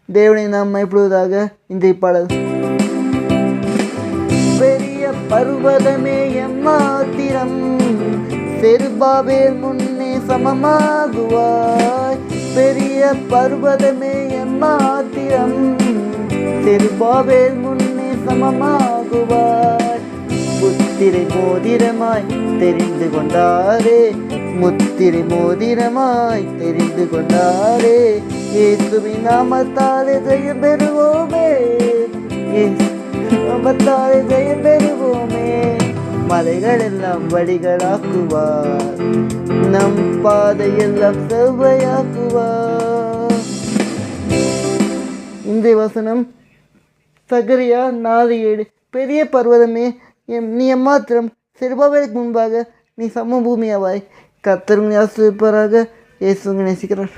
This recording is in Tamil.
தேவனை நாம் மைப்படுவதாக. இந்த பாடல். பெரிய பர்வதமே எம்மாத்திரம் செருபாபேல் முன்னே சமமாகுவாய். பெரிய பர்வதமே எம்மாத்திரம் செருபாபேல் முன்னே சமமாகுவாய். முத்திரை மோதிரமாய் தெரிந்து கொண்டாரே, முத்திரை மோதிரமாய் தெரிந்து கொண்டாரே. இயேசுவின் நாமத்தாலே ஜெயம் பெறுவோமே, நாமத்தாலே ஜெயம் பெறுவோமே. மலைகள் எல்லாம் வழிகளாக்குவார், நம் பாதையெல்லாம் செவ்வையாக்குவார். இந்த வசனம் சகரியா 4:7. பெரிய பர்வதமே நீ எம்மாத்திரம் செருபாபேலுக்கு முன்பாக நீ சமபூமியாவாய். கர்த்தர் உங்களை ஆசீர்வதிப்பாராக. இயேசு உங்களை நேசிக்கிறார்.